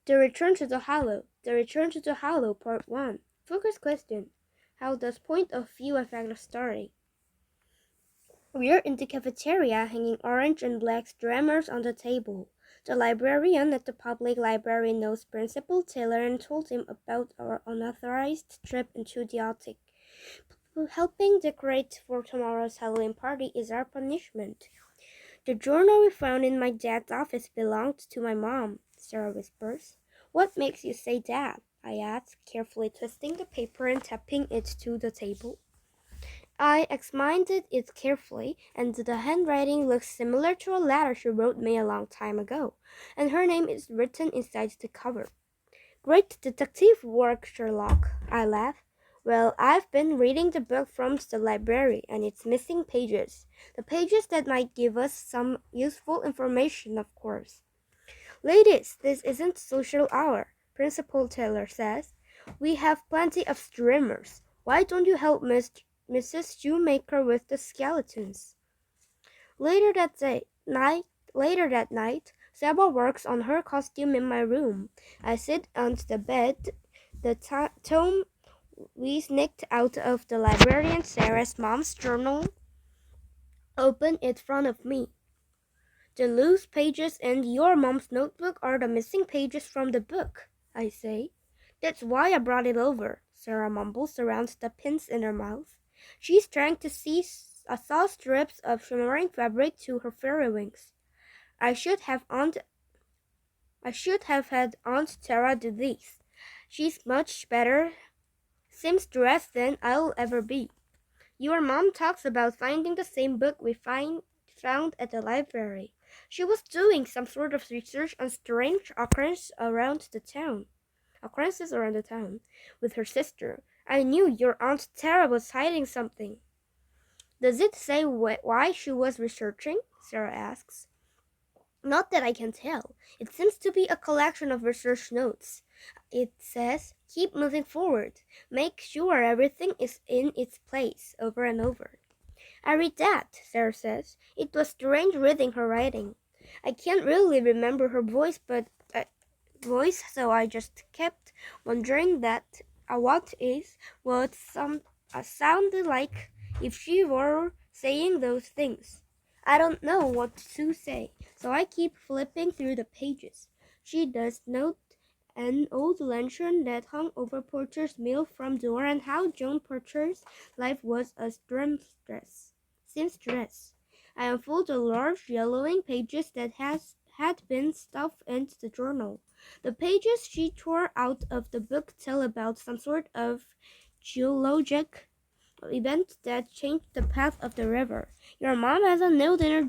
The Return to the Hollow. The Return to the Hollow, Part 1. Focus question. How does point of view affect the story? We're in the cafeteria hanging orange and black streamers on the table. The librarian at the public library knows Principal Taylor and told him about our unauthorized trip into the Arctic. Helping decorate for tomorrow's Halloween party is our punishment. The journal we found in my dad's office belonged to my mom, Sarah whispers. What makes you say that? I ask, carefully twisting the paper and tapping it to the table. I examined it carefully, and the handwriting looks similar to a letter she wrote me a long time ago, and her name is written inside the cover. Great detective work, Sherlock, I laugh. Well, I've been reading the book from the library, and it's missing pages. The pages that might give us some useful information, of course. Ladies, this isn't social hour, Principal Taylor says. We have plenty of streamers. Why don't you help Mrs. Shoemaker with the skeletons? Later that night, Saba works on her costume in my room. I sit on the bed, the tome we sneaked out of the librarian Sarah's mom's journal open in front of me. The loose pages in your mom's notebook are the missing pages from the book, I say. That's why I brought it over, Sarah mumbles around the pins in her mouth. She's trying to saw strips of shimmering fabric to her fairy wings. I should have had Aunt Tara do this. She's much better seamstress than I'll ever be. Your mom talks about finding the same book we found at the library. She was doing some sort of research on strange occurrences around the town with her sister. I knew your Aunt Tara was hiding something. Does it say why she was researching? Sarah asks. Not that I can tell. It seems to be a collection of research notes. It says, keep moving forward. Make sure everything is in its place, over and over. I read that, Sarah says. It was strange reading her writing. I can't really remember her voice, so I just kept wondering what sounded like if she were saying those things. I don't know what to say, so I keep flipping through the pages. She does note an old lantern that hung over Porter's mill front door and how Joan Porter's life was a seamstress. I unfold the large yellowing pages that had been stuffed into the journal. The pages she tore out of the book tell about some sort of geologic event that changed the path of the river. Your mom has a note in her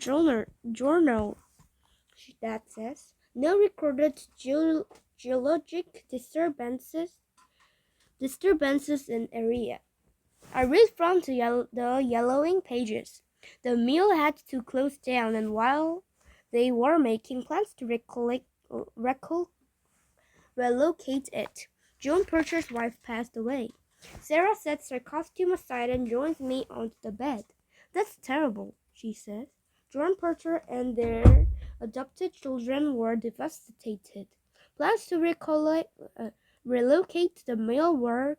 journal that says, no recorded geologic disturbances in area. I read from the yellowing pages. The mill had to close down, and while they were making plans to relocate it, Joan Porter's wife passed away. Sarah sets her costume aside and joins me on the bed. That's terrible, she says. Joan Porter and their adopted children were devastated. Plans to relocate the mill were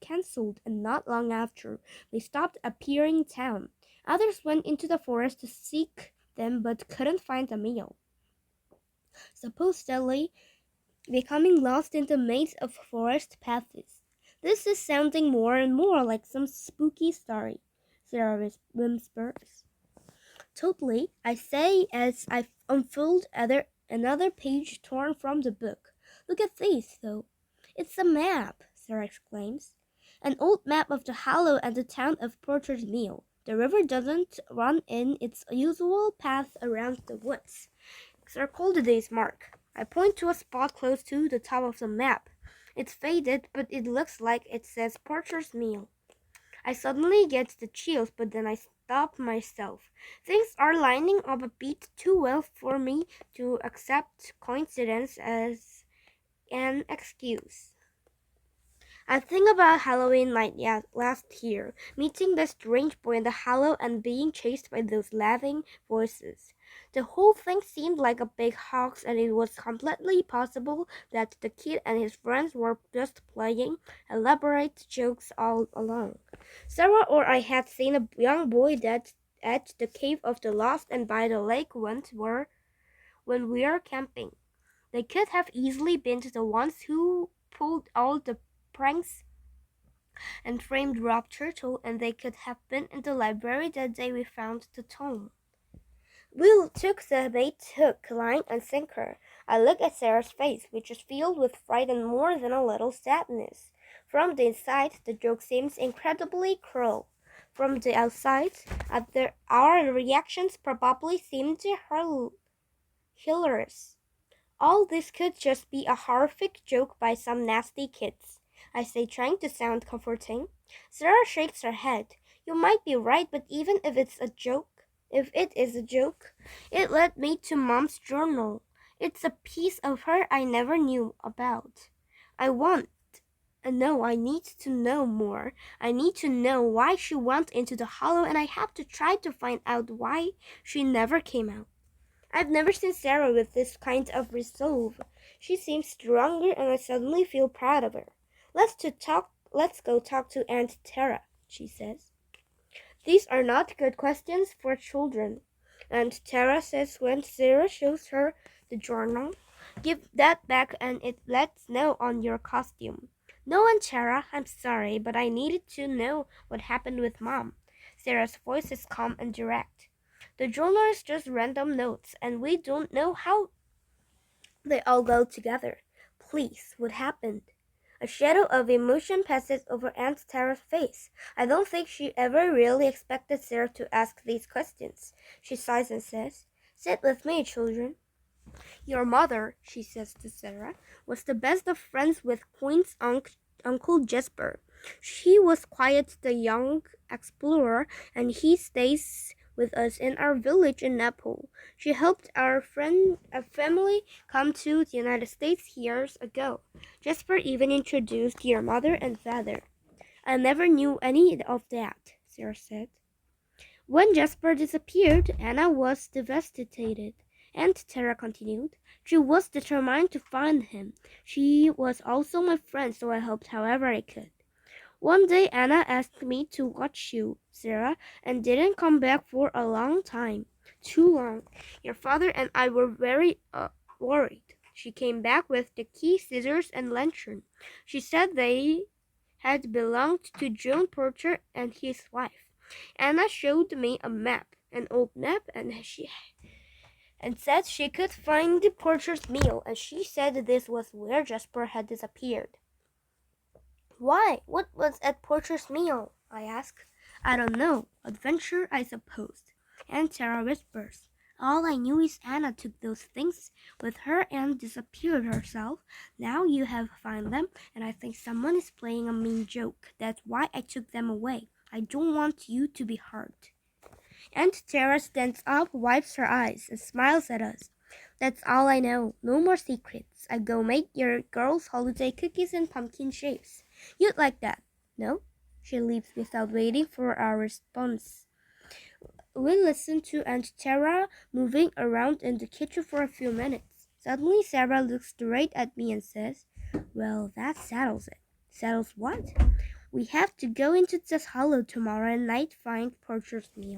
cancelled, and not long after, they stopped appearing in town. Others went into the forest to seek them but couldn't find the mill, supposedly becoming lost in the maze of forest paths. This is sounding more and more like some spooky story, Sarah whispers. Totally, I say as I unfold another page torn from the book. Look at this, though. It's a map, Sarah exclaims. An old map of the Hollow and the town of Porter's Mill. The river doesn't run in its usual path around the woods. Circle the day's mark. I point to a spot close to the top of the map. It's faded, but it looks like it says Porter's Mill. I suddenly get the chills, but then I stop myself. Things are lining up a bit too well for me to accept coincidence as an excuse. I think about Halloween night last year, meeting the strange boy in the hollow and being chased by those laughing voices. The whole thing seemed like a big hoax, and it was completely possible that the kid and his friends were just playing elaborate jokes all along. Sarah or I had seen a young boy that at the Cave of the Lost and by the lake when we were camping. They could have easily been the ones who pulled all the pranks and framed Rob Turtle, and they could have been in the library that day we found the tome. Will took the bait hook, line, and sinker. I looked at Sarah's face, which was filled with fright and more than a little sadness. From the inside, the joke seems incredibly cruel. From the outside, our reactions probably seemed hilarious. All this could just be a horrific joke by some nasty kids, I say, trying to sound comforting. Sarah shakes her head. You might be right, but even if it is a joke, it led me to Mom's journal. It's a piece of her I never knew about. I need to know more. I need to know why she went into the hollow, and I have to try to find out why she never came out. I've never seen Sarah with this kind of resolve. She seems stronger, and I suddenly feel proud of her. Let's go talk to Aunt Tara, she says. These are not good questions for children, Aunt Tara says when Sarah shows her the journal. Give that back and it lets know on your costume. No, Aunt Tara, I'm sorry, but I needed to know what happened with Mom. Sarah's voice is calm and direct. The journal is just random notes, and we don't know how they all go together. Please, what happened? A shadow of emotion passes over Aunt Tara's face. I don't think she ever really expected Sarah to ask these questions. She sighs and says, Sit with me, children. Your mother, she says to Sarah, was the best of friends with Queen's Uncle Jasper. She was quite the young explorer, and he stays with us in our village in Nepal. She helped our family come to the United States years ago. Jasper even introduced your mother and father. I never knew any of that, Sarah said. When Jasper disappeared, Anna was devastated. Aunt Tara continued. She was determined to find him. She was also my friend, so I helped however I could. One day Anna asked me to watch you, Sarah, and didn't come back for a long time. Too long. Your father and I were very worried. She came back with the key, scissors, and lantern. She said they had belonged to John Porter and his wife. Anna showed me a map, an old map, and said she could find the Porter's mill, and she said this was where Jasper had disappeared. Why? What was at Porter's mill? I asked. I don't know. Adventure, I suppose. Aunt Tara whispers. All I knew is Anna took those things with her and disappeared herself. Now you have found them, and I think someone is playing a mean joke. That's why I took them away. I don't want you to be hurt. Aunt Tara stands up, wipes her eyes, and smiles at us. That's all I know. No more secrets. I go make your girls holiday cookies and pumpkin shapes. You'd like that, no? She leaves without waiting for our response. We listen to Aunt Tara moving around in the kitchen for a few minutes. Suddenly, Sarah looks straight at me and says, Well, that settles it. Settles what? We have to go into this hollow tomorrow night, find Porter's meal.